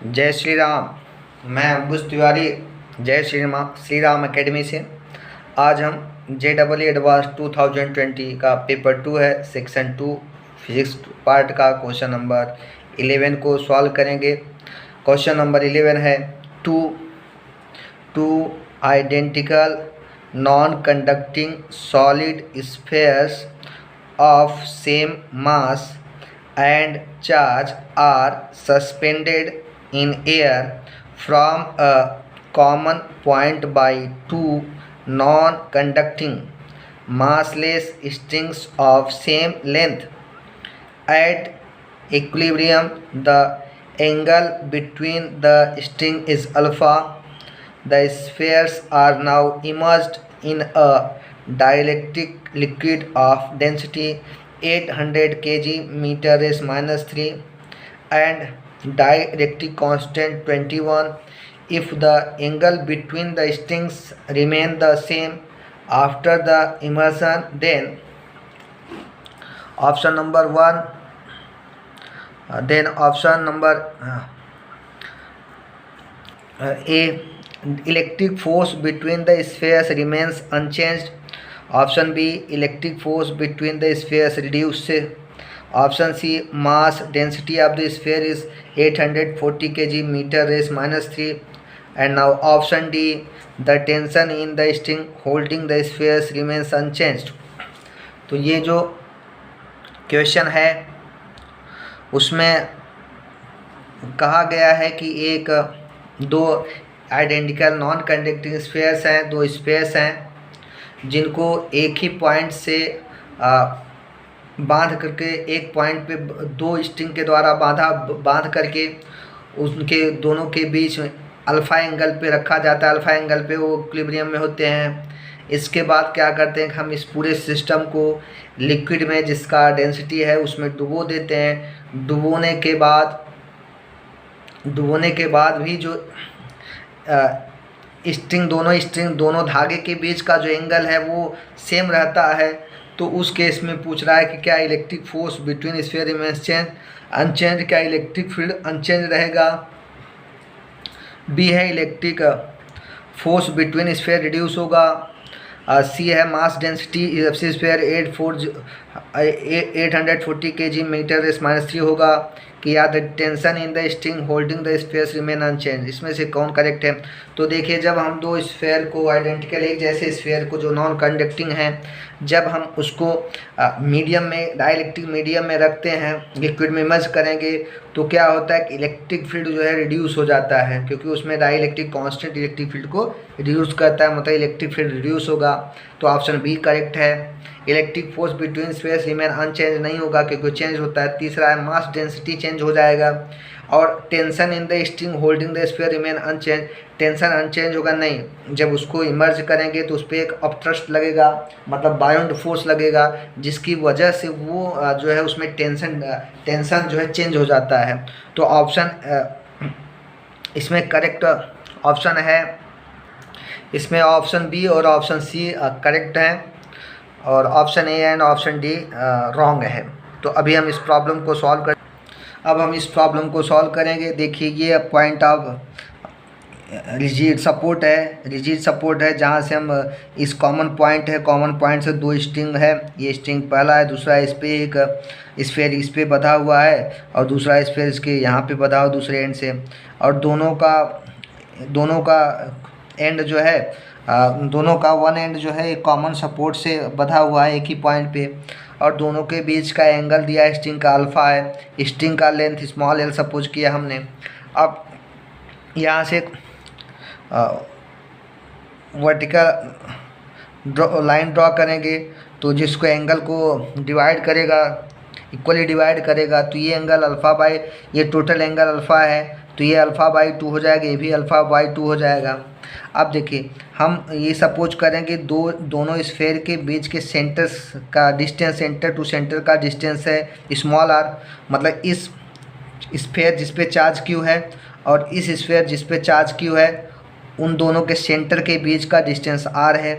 जय श्री राम। मैं अंबुज तिवारी जय श्री राम एकेडमी से। आज हम JEE एडवांस 2020 का पेपर 2 है, सेक्शन 2 फिजिक्स पार्ट का क्वेश्चन नंबर 11 को सॉल्व करेंगे। क्वेश्चन नंबर 11 है two identical non conducting solid spheres of same mass and charge are suspended in air from a common point by two non-conducting massless strings of same length. At equilibrium, the angle between the string is alpha. The spheres are now immersed in a dielectric liquid of density 800 kg meter raise minus 3 and dielectric constant 21. If the angle between the strings remain the same after the immersion, then option number 1, then option number A, electric force between the spheres remains unchanged. Option B, electric force between the spheres reduces. Option C, mass density of the sphere is 840 kg meter raise minus 3. And now option D, the tension in the string holding the spheres remains unchanged. तो ये जो question है उसमें कहा गया है कि दो आइडेंटिकल नॉन कंडक्टिंग स्फीयर्स हैं, दो स्पेस हैं जिनको एक ही पॉइंट से बांध करके एक पॉइंट पे दो स्ट्रिंग के द्वारा बांध करके उनके दोनों के बीच अल्फ़ा एंगल पे रखा जाता है। अल्फ़ा एंगल पे वो इक्विलिब्रियम में होते हैं। इसके बाद क्या करते हैं कि हम इस पूरे सिस्टम को लिक्विड में जिसका डेंसिटी है उसमें डुबो देते हैं। डुबोने के बाद भी जो स्ट्रिंग दोनों धागे के बीच का जो एंगल है वो सेम रहता है। तो उस केस में पूछ रहा है कि क्या electric force between sphere remains unchange, क्या इलेक्ट्रिक फील्ड अनचेंज रहेगा। बी है electric force between sphere reduce होगा। सी है mass density of sphere 840 kg metre raise minus 3 होगा कि या the tension in the string holding the spheres remain unchange. इसमें से कौन करेक्ट है। तो देखिए, जब हम दो स्फीयर को आइडेंटिकल एक जैसे स्फीयर को जो नॉन कंडक्टिंग है, जब हम उसको मीडियम में डाइलेक्ट्रिक मीडियम में रखते हैं, लिक्विड में इमर्ज करेंगे, तो क्या होता है कि इलेक्ट्रिक फील्ड जो है रिड्यूस हो जाता है, क्योंकि उसमें डाइलेक्ट्रिक कांस्टेंट इलेक्ट्रिक फील्ड को रिड्यूस करता है, मतलब इलेक्ट्रिक फील्ड रिड्यूस होगा। तो ऑप्शन बी करेक्ट है। Electric force between spheres remain unchange नहीं होगा क्योंकि चेंज होता है। तीसरा है मास डेंसिटी चेंज हो जाएगा। और tension in the string holding the sphere remain unchange, tension unchange होगा नहीं। जब उसको इमर्ज करेंगे तो उस पर एक अपथ्रस्ट लगेगा, मतलब बाउंड फोर्स लगेगा, जिसकी वजह से वो जो है उसमें टेंशन जो है चेंज हो जाता है। तो ऑप्शन इसमें करेक्ट ऑप्शन है, इसमें ऑप्शन बी और ऑप्शन सी करेक्ट हैं और option A and option D wrong है। तो अभी हम इस प्रॉब्लम को सॉल्व करेंगे। देखिए, ये पॉइंट ऑफ रिजिड सपोर्ट है, जहाँ से हम इस कॉमन पॉइंट से दो स्ट्रिंग है। ये स्ट्रिंग पहला है, दूसरा इस पे एक स्फीयर इस पे बंधा हुआ है और दूसरा स्फीयर इसके यहाँ पे बंधा हुआ दूसरे एंड से। और दोनों का एंड जो है दोनों का वन एंड जो है एक कॉमन सपोर्ट से बंधा हुआ है एक ही पॉइंट पे, और दोनों के बीच का एंगल दिया है, स्ट्रिंग का अल्फ़ा है, स्ट्रिंग का लेंथ स्मॉल एल सपोज किया हमने। अब यहाँ से वर्टिकल लाइन ड्रॉ करेंगे, तो जिसको एंगल को डिवाइड करेगा, इक्वली डिवाइड करेगा, तो ये एंगल अल्फ़ा बाई, ये टोटल एंगल अल्फ़ा है, तो ये अल्फ़ा बाई 2 हो जाएगा, ये भी अल्फ़ा बाई 2 हो जाएगा। अब देखिए, हम ये सपोज करेंगे दोनों स्फीयर के बीच के सेंटर्स का डिस्टेंस, सेंटर टू सेंटर का डिस्टेंस है स्मॉल आर, मतलब इस स्फीयर जिस पे चार्ज क्यू है और इस स्फीयर जिस पे चार्ज क्यू है, उन दोनों के सेंटर के बीच का डिस्टेंस आर है।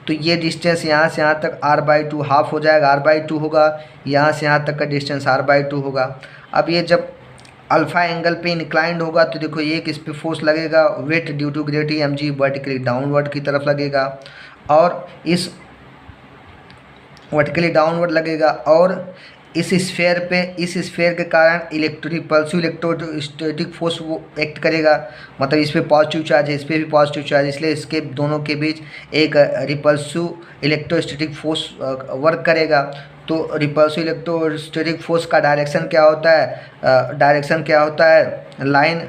तो ये डिस्टेंस यहाँ से यहाँ तक r/2 हाफ हो जाएगा, r/2 होगा, यहाँ से यहाँ तक का डिस्टेंस r/2 होगा। अब ये जब अल्फा एंगल पे इंक्लाइंड होगा तो देखो एक इस पे फोर्स लगेगा, weight due to gravity mg vertically downward की तरफ लगेगा, और इस वर्टिकली डाउनवर्ड लगेगा, और इस स्फेयर के कारण रिपल्सिव इलेक्ट्रोस्टैटिक फोर्स वो एक्ट करेगा, मतलब इस पे पॉजिटिव चार्ज है, इस पे भी पॉजिटिव चार्ज, इसलिए इसके दोनों के बीच एक रिपल्सिव इलेक्ट्रोस्टैटिक फोर्स वर्क करेगा। तो रिपल्सिव इलेक्ट्रोस्टैटिक फोर्स का डायरेक्शन क्या होता है, line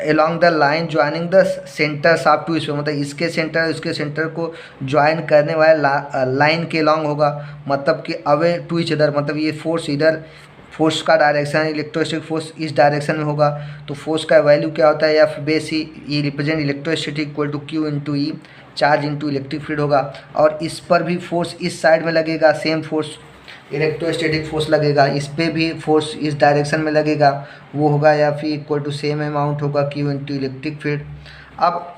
along the line joining the centre shaft two sphere, मतलब इसके सेंटर को ज्वाइन करने वाले लाइन के अलॉन्ग होगा, मतलब कि अवे टू ईच अदर, मतलब ये फोर्स का डायरेक्शन इलेक्ट्रोस्टैटिक फोर्स इस डायरेक्शन में होगा। तो फोर्स का वैल्यू क्या होता है, एफ बेस ई, ये represent electrostatic equal to Q into E, charge into electric field होगा। और इस पर भी फोर्स इस साइड में लगेगा, सेम फोर्स इलेक्ट्रोस्टैटिक फोर्स लगेगा, इस पे भी फोर्स इस डायरेक्शन में लगेगा, वो होगा या फिर इक्वल टू सेम अमाउंट होगा क्यू इंटू इलेक्ट्रिक फील्ड। अब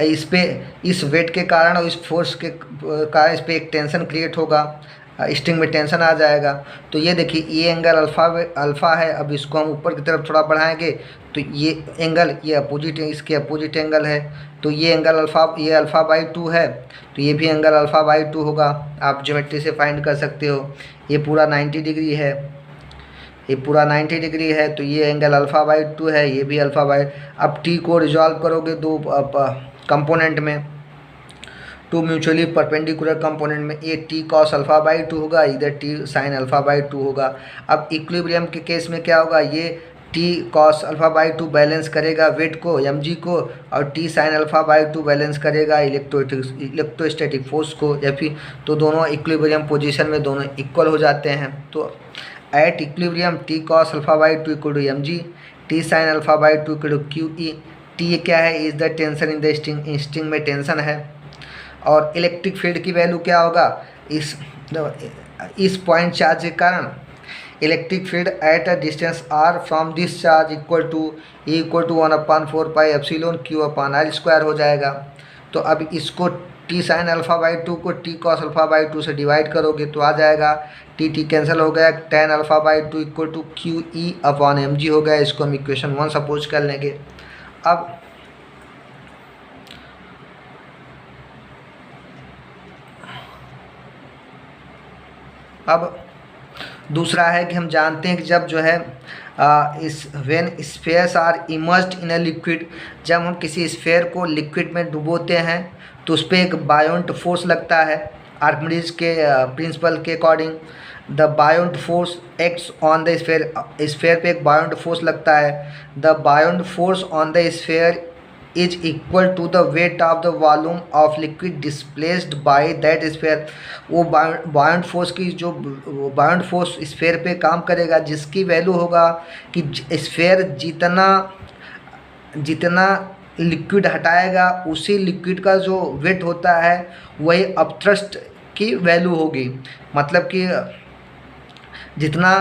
इस वेट के कारण और इस फोर्स के कारण इस पर एक टेंशन क्रिएट होगा, स्ट्रिंग में टेंशन आ जाएगा। तो ये देखिए ये एंगल अल्फ़ा है, अब इसको हम ऊपर की तरफ थोड़ा बढ़ाएंगे तो ये एंगल ये अपोजिट है, इसके अपोजिट एंगल है, तो ये एंगल अल्फ़ा बाई 2 है, तो ये भी एंगल अल्फ़ा बाई 2 होगा। आप ज्योमेट्री से फाइंड कर सकते हो। ये पूरा 90 डिग्री है, ये पूरा 90 डिग्री है, तो ये एंगल अल्फ़ा बाई 2 है, ये भी अल्फ़ा बाई। अब टी को रिजॉल्व करोगे दो कंपोनेंट में, टू म्यूचुअली परपेंडिकुलर कंपोनेंट में, ये टी कॉस अल्फ़ा बाई 2 होगा, इधर टी साइन अल्फ़ा बाई 2 होगा। अब इक्विलिब्रियम के केस में क्या होगा, ये T cos alpha by 2 balance करेगा वेट को mg को, और T sine alpha by 2 balance करेगा इलेक्ट्रोस्टैटिक फोर्स को, या फिर तो दोनों इक्विलिब्रियम पोजीशन में दोनों इक्वल हो जाते हैं। तो at equilibrium T cos alpha by 2 equal to mg, T sine alpha by 2 equal to Q E. T क्या है, is the tension in the string में टेंशन है। और इलेक्ट्रिक फील्ड की वैल्यू क्या होगा, इस पॉइंट चार्ज के कारण electric field at a distance r from this charge equal to 1/4 pi epsilon q upon r square हो जाएगा। तो अब इसको टी साइन अल्फ़ा बाई 2 को टी कॉस अल्फ़ा बाई 2 से डिवाइड करोगे तो आ जाएगा, टी कैंसिल हो गया, tan alpha by 2 equal to Q E upon mg हो गया। इसको हम इक्वेशन 1 सपोज कर लेंगे। अब दूसरा है कि हम जानते हैं कि जब जो है when spheres are immersed in a liquid, जब हम किसी स्फेयर को लिक्विड में डुबोते हैं तो उस पर एक बायोंट फोर्स लगता है। आर्किमिडीज के प्रिंसिपल के according the buoyant force acts on the sphere पे एक बायोंट फोर्स लगता है। The buoyant force on the sphere is equal to the weight of the volume of liquid displaced by that sphere. वो buoyant force की जो बायोंट force sphere पे काम करेगा, जिसकी वैल्यू होगा कि स्फेयर जितना लिक्विड हटाएगा उसी लिक्विड का जो वेट होता है वही अपथ्रस्ट की वैल्यू होगी। मतलब कि जितना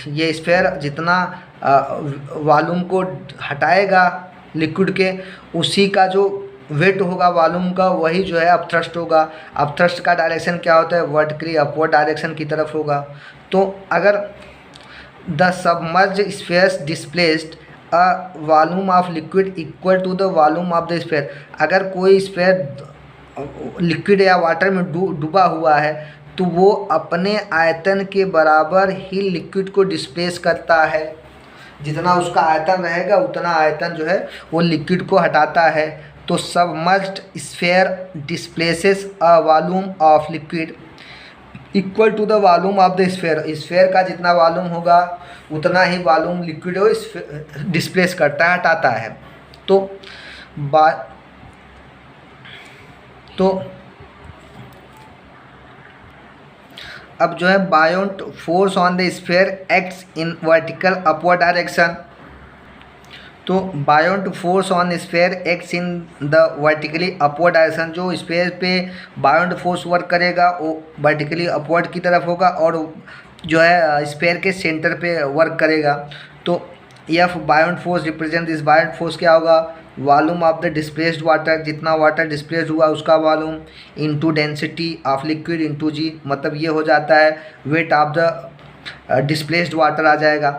ये स्फेयर जितना वॉल्यूम को हटाएगा लिक्विड के, उसी का जो वेट होगा वॉल्यूम का वही जो है अपथ्रस्ट होगा। अपथ्रस्ट का डायरेक्शन क्या होता है, वर्टिकली अपवर्ड डायरेक्शन की तरफ होगा। तो अगर the submerge spheres displaced a volume of liquid equal to the volume of the sphere, अगर कोई स्फेयर लिक्विड या वाटर में डूबा हुआ है तो वो अपने आयतन के बराबर ही लिक्विड को डिस्प्लेस करता है। जितना उसका आयतन रहेगा उतना आयतन जो है वो लिक्विड को हटाता है। तो submerged sphere displaces a volume of liquid equal to the volume of the sphere. Sphere का जितना वॉल्यूम होगा उतना ही वॉल्यूम लिक्विड वो डिस्प्लेस करता है, हटाता है। तो अब जो है buoyant force on the sphere acts in vertical upward direction. तो buoyant force on sphere acts in the vertically upward direction. जो स्फेयर पे बायोंट फोर्स वर्क करेगा वो वर्टिकली अपवर्ड की तरफ होगा और जो है स्फेयर के सेंटर पे वर्क करेगा। तो F buoyant force represent this buoyant force क्या होगा, volume of the displaced water, जितना वाटर डिस्प्लेस्ड हुआ उसका volume, into density of liquid into g, मतलब ये हो जाता है weight of the displaced water आ जाएगा।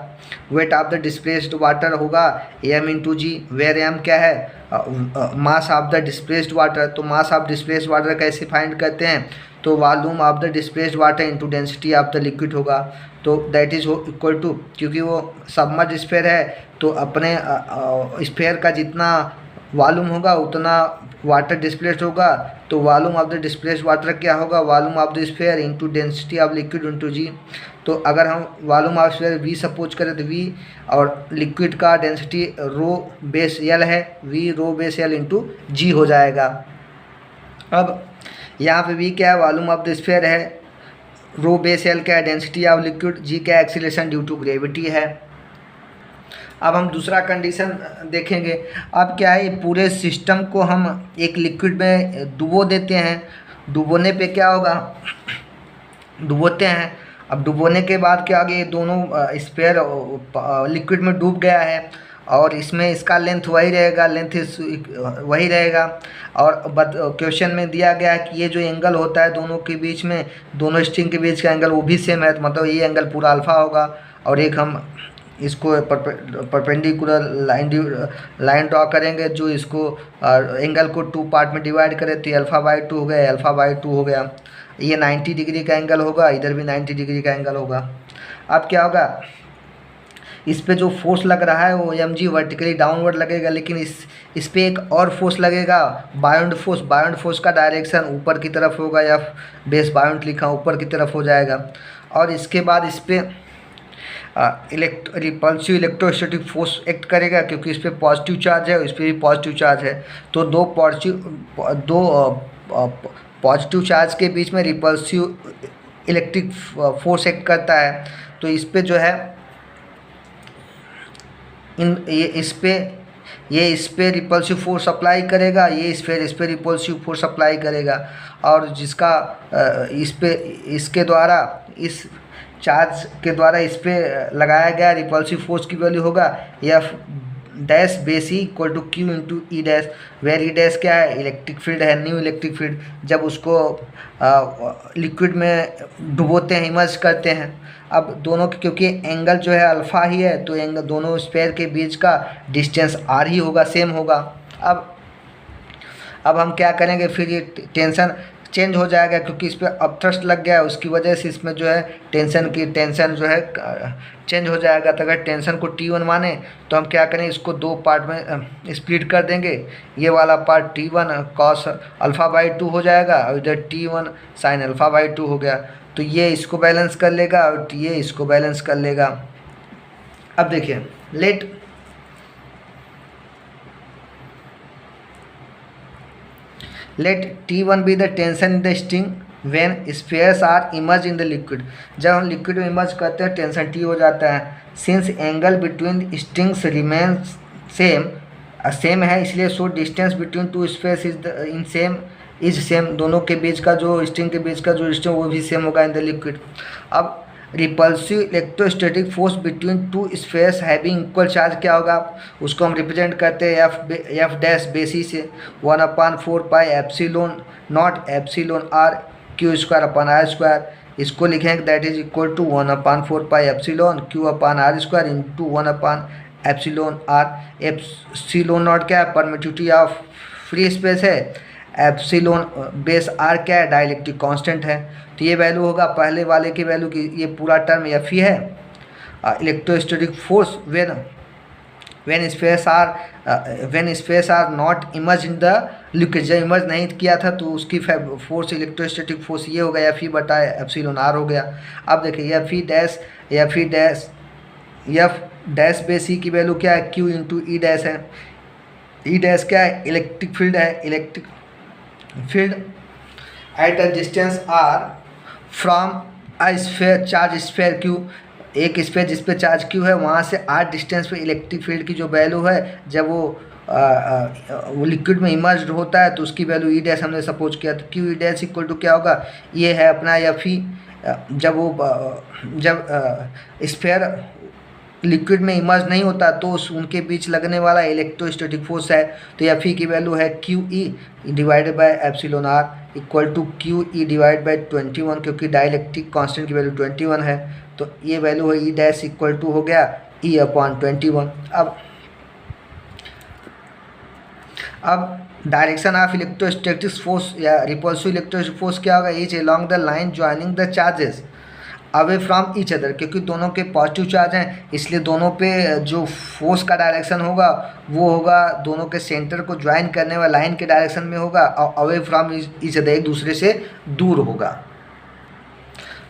Weight of the displaced water होगा m into g, where m क्या है, mass of the displaced water. तो मास ऑफ डिस्प्लेस्ड वाटर कैसे फाइंड करते हैं, तो volume of the displaced water into density of the liquid होगा। तो दैट इज इक्वल टू, क्योंकि वो सबमर्ज स्फीयर है तो अपने स्फीयर का जितना वॉल्यूम होगा उतना वाटर डिस्प्लेस्ड होगा। तो volume of the displaced water क्या होगा, volume of the sphere into density of liquid into g. तो अगर हम volume of sphere v suppose करें तो v, और लिक्विड का डेंसिटी रो बेस एल है, v rho base L into g हो जाएगा। अब यहाँ पे v क्या है, वॉल्यूम ऑफ द स्फीयर है, रो बेस एल क्या है, डेंसिटी ऑफ लिक्विड, जी क्या है, एक्सीलरेशन ड्यू टू ग्रेविटी है। अब हम दूसरा कंडीशन देखेंगे। अब क्या है, पूरे सिस्टम को हम एक लिक्विड में डुबो देते हैं। डुबोने पे क्या होगा, डुबोते हैं, अब डुबोने के बाद क्या आगे दोनों स्फीयर लिक्विड में डूब गया है और इसमें इसका लेंथ वही रहेगा, वही रहेगा। और क्वेश्चन में दिया गया है कि ये जो एंगल होता है दोनों के बीच में, दोनों स्ट्रिंग के बीच का एंगल वो भी सेम है, तो मतलब ये एंगल पूरा अल्फ़ा होगा। और एक हम इसको परपेंडिकुलर लाइन ड्रॉ करेंगे जो इसको एंगल को 2 पार्ट में डिवाइड करे, तो ये α/2 हो गया, α/2 हो गया। ये 90 डिग्री का एंगल होगा, इधर भी 90 डिग्री का एंगल होगा। अब क्या होगा, इस पे जो फोर्स लग रहा है वो mg वर्टिकली डाउनवर्ड लगेगा, लेकिन इस पे एक और फोर्स लगेगा, बाउंड फोर्स। बाउंड फोर्स का डायरेक्शन ऊपर की तरफ होगा, या बेस बाउंड लिखा ऊपर की तरफ हो जाएगा। और इसके बाद इस पे रिपल्सिव इलेक्ट्रोस्टैटिक फोर्स एक्ट करेगा, क्योंकि इस पे पॉजिटिव चार्ज है और इस पे भी पॉजिटिव चार्ज है। तो दो पॉजिटिव चार्ज के बीच में रिपल्सिव इलेक्ट्रिक फोर्स एक्ट करता है। तो इस पे जो है इस पे रिपल्सिव फोर्स अप्लाई करेगा, ये इस पे रिपल्सिव फोर्स अप्लाई करेगा। और जिसका इसके द्वारा, इस चार्ज के द्वारा इस पे लगाया गया रिपल्सिव फोर्स की वैल्यू होगा F dash base equal to Q into E dash, where E dash क्या है, इलेक्ट्रिक फील्ड है, न्यू इलेक्ट्रिक फील्ड। जब उसको लिक्विड में डुबोते हैं, इमर्ज करते हैं, अब दोनों के क्योंकि एंगल जो है अल्फ़ा ही है, तो एंगल दोनों स्फीयर के बीच का डिस्टेंस आर ही होगा, सेम होगा। अब हम क्या करेंगे, फिर ये टेंशन चेंज हो जाएगा, क्योंकि इस पर अपथ्रस्ट लग गया है, उसकी वजह से इसमें जो है टेंशन जो है चेंज हो जाएगा। तो अगर टेंशन को T1 माने तो हम क्या करें, इसको 2 पार्ट में स्प्लिट कर देंगे। ये वाला पार्ट T1 cos α/2 हो जाएगा और इधर T1 sin α/2 हो गया। तो ये इसको बैलेंस कर लेगा और ये इसको बैलेंस कर लेगा। अब देखिए, let T1 be the tension in the string when spheres are immersed in the liquid। जब हम लिक्विड में इमर्ज करते हैं टेंशन T हो जाता है। Since angle between strings remains same है, इसलिए so distance between two spheres is same. दोनों के बीच का जो स्ट्रिंग के बीच का जो डिस्टेंस वो भी सेम होगा इन द लिक्विड। अब repulsive electrostatic force between two spheres having equal charge क्या होगा, उसको हम रिप्रेजेंट करते हैं एफ डैश बेसी से 1/4 pi epsilon naught epsilon R Q square upon R square. इसको लिखेंगे that is equal to 1/4 pi epsilon Q upon R square into 1 epsilon R. Epsilon naught क्या है, परमिटिविटी ऑफ फ्री स्पेस है, epsilon base R क्या है, dielectric constant है। तो ये वैल्यू होगा पहले वाले की वैल्यू की, ये पूरा टर्म एफ ही है। Electrostatic force when space are not immerse in the liquid, जब इमर्ज नहीं किया था तो उसकी फोर्स इलेक्ट्रोस्टैटिक फोर्स ये हो गया एफ ई बटा एप्सिलॉन आर हो गया। अब देखिए एफ डैश बेस ई की वैल्यू क्या है, क्यू इंटू ई डैश है। ई डैश क्या है, इलेक्ट्रिक फील्ड है, electric field at a distance R from a sphere charge sphere Q. एक स्फीयर जिस पे चार्ज क्यू है वहाँ से आर डिस्टेंस पे इलेक्ट्रिक फील्ड की जो वैल्यू है, जब वो लिक्विड में इमर्ज्ड होता है तो उसकी वैल्यू ई डैश हमने सपोज किया। तो Q E dash equal to क्या होगा, ये है अपना एफ ई। जब स्फीयर लिक्विड में इमर्ज नहीं होता तो उनके बीच लगने वाला इलेक्ट्रोस्टैटिक फोर्स है, तो एफ ई की वैल्यू है Q E divided by epsilon R equal to Q E divide by 21, क्योंकि डाइलेक्ट्रिक कांस्टेंट की वैल्यू 21 है। तो ये वैल्यू है ई डैश इक्वल टू हो गया ई अपॉन 21। अब डायरेक्शन ऑफ इलेक्ट्रोस्टैटिक फोर्स या रिपल्सिव इलेक्ट्रोस्टैटिक फोर्स क्या होगा, is along the line joining the charges away from each other, क्योंकि दोनों के पॉजिटिव चार्ज हैं इसलिए दोनों पे जो फोर्स का डायरेक्शन होगा वो होगा दोनों के सेंटर को ज्वाइन करने वाला लाइन के डायरेक्शन में होगा और अवे फ्रॉम ईच अदर, एक दूसरे से दूर होगा।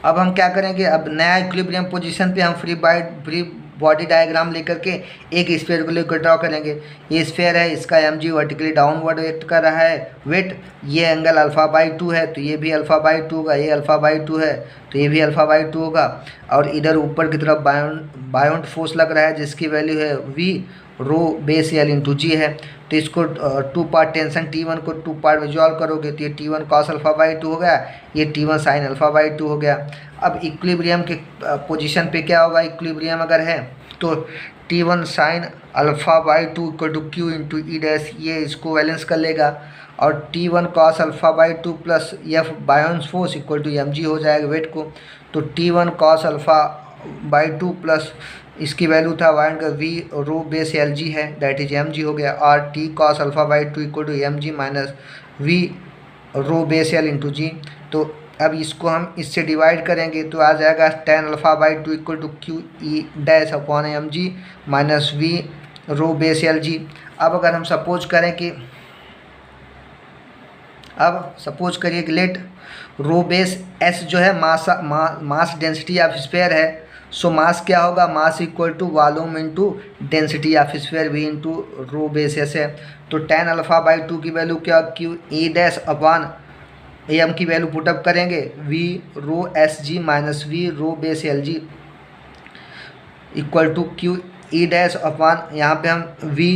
अब हम क्या करेंगे, अब नया इक्विलिब्रियम पोजीशन पे हम फ्री बॉडी डायग्राम लेकर के एक स्फीयर को लेकर ड्रॉ करेंगे। ये स्फीयर है, इसका mg वर्टिकली डाउनवर्ड एक्ट कर रहा है वेट, ये एंगल α/2 है तो ये भी α/2 होगा, ये α/2 है तो ये भी α/2 होगा, और इधर ऊपर की तरफ बायोंट फोर्स लग रहा है जिसकी वैल्यू है v rho base L into जी है। तो इसको टू पार्ट टेंशन T1 को टू पार्ट में सॉल्व करोगे तो ये T1 cos α/2 हो गया, ये T1 sin α/2 हो गया। अब इक्विलिब्रियम के पोजीशन पे क्या होगा, इक्विलिब्रियम अगर है तो T1 sin α/2 equal to Q into E dash, ये इसको बैलेंस कर लेगा, और T1 cos α/2 plus F buoyance force equal to mg हो जाएगा वेट को। तो T1 cos α/2 प्लस इसकी वैल्यू था वाइंड का v rho base L g है दैट इज mg हो गया, और T cos α/2 equal to mg minus v rho base L into g. तो अब इसको हम इससे डिवाइड करेंगे तो आ जाएगा tan α/2 equal to Q E dash upon mg minus v rho base L g. अब अगर हम सपोज करें कि करिए कि लेट रो बेस s जो है मास डेंसिटी ऑफ स्फीयर है, सो मास क्या होगा, mass equal to volume into density of sphere v into rho base s है। तो tan α/2 की वैल्यू क्या, Q E dash upon M की वैल्यू पुटअप करेंगे v rho S g minus v rho base L g equal to Q E dash upon यहाँ पे हम v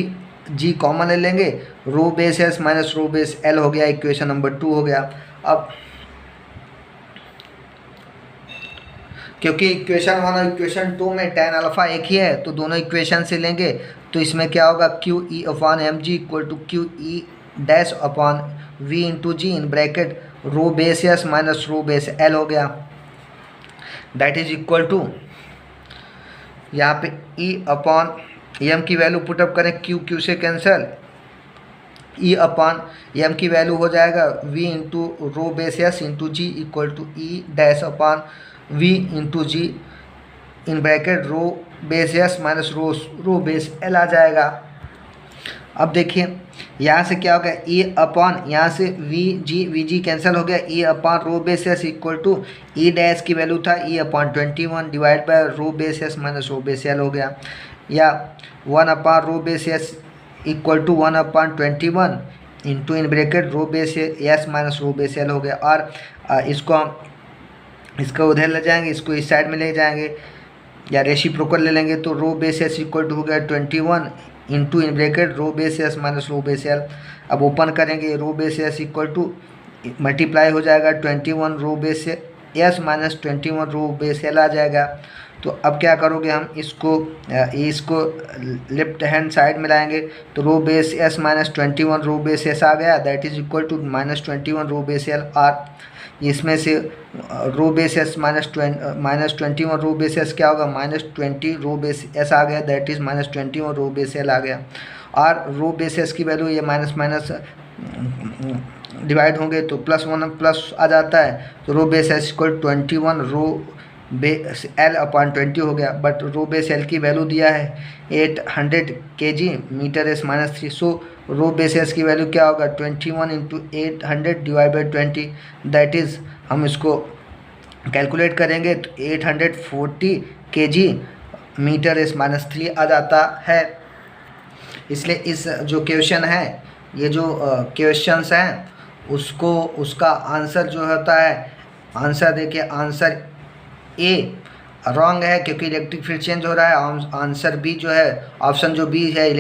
g common ले लेंगे, rho base S minus rho base L हो गया, equation number 2 हो गया। अब क्योंकि इक्वेशन 1 और इक्वेशन 2 में tan अल्फा एक ही है तो दोनों इक्वेशन से लेंगे, तो इसमें क्या होगा Q E upon M G equal to Q E dash upon v into G in bracket rho base S minus rho base L हो गया, दैट इज इक्वल टू यहाँ पे e अपॉन एम की वैल्यू पुटअप करें, Q से cancel, e upon M की value हो जाएगा v into rho base S into G equal to E dash upon v into G in bracket rho base S minus rho base L आ जाएगा। अब देखिए यहाँ से क्या हो गया, e अपॉन यहाँ से वी जी कैंसिल हो गया, e upon rho base S equal to E dash की वैल्यू था e upon 21 divide by rho base S minus rho base L हो गया, या 1 upon rho base S equal to 1 upon 21 into in bracket rho base S minus rho base L हो गया। और इसको हम इसको उधर ले जाएंगे, इसको इस साइड में ले जाएंगे या रेसिप्रोकल ले लेंगे, तो rho base S equal to हो गया 21 into in bracket rho base S minus rho base L. अब ओपन करेंगे, rho base S equal to multiply हो जाएगा 21 rho base S minus 21 rho base L आ जाएगा। तो अब क्या करोगे, हम इसको लेफ्ट हैंड साइड में लाएंगे तो rho base S minus 21 rho base S आ गया, that is equal to minus 21 rho base L. और इसमें से rho base S minus 21 rho base S क्या होगा, माइनस 20 रो बेस एस आ गया, that is minus 21 rho base L आ गया। और रो बेस एस की वैल्यू ये माइनस माइनस डिवाइड होंगे तो प्लस 1 प्लस आ जाता है, तो rho base S equal 21 rho base L upon 20 हो गया। बट रो बेस एल की वैल्यू दिया है 800 kg मीटर एस माइनस 3, सो रो बेस एस की वैल्यू क्या होगा 21 into 800 divide by 20, that is हम इसको कैलकुलेट करेंगे तो 840 kg मीटर एस माइनस 3 आ जाता है। इसलिए इस जो क्वेश्चन है, ये जो क्वेश्चंस हैं उसका आंसर जो होता है, आंसर देखिए आंसर ए रॉन्ग है क्योंकि इलेक्ट्रिक फील्ड चेंज हो रहा है, आंसर बी जो है ऑप्शन जो बी है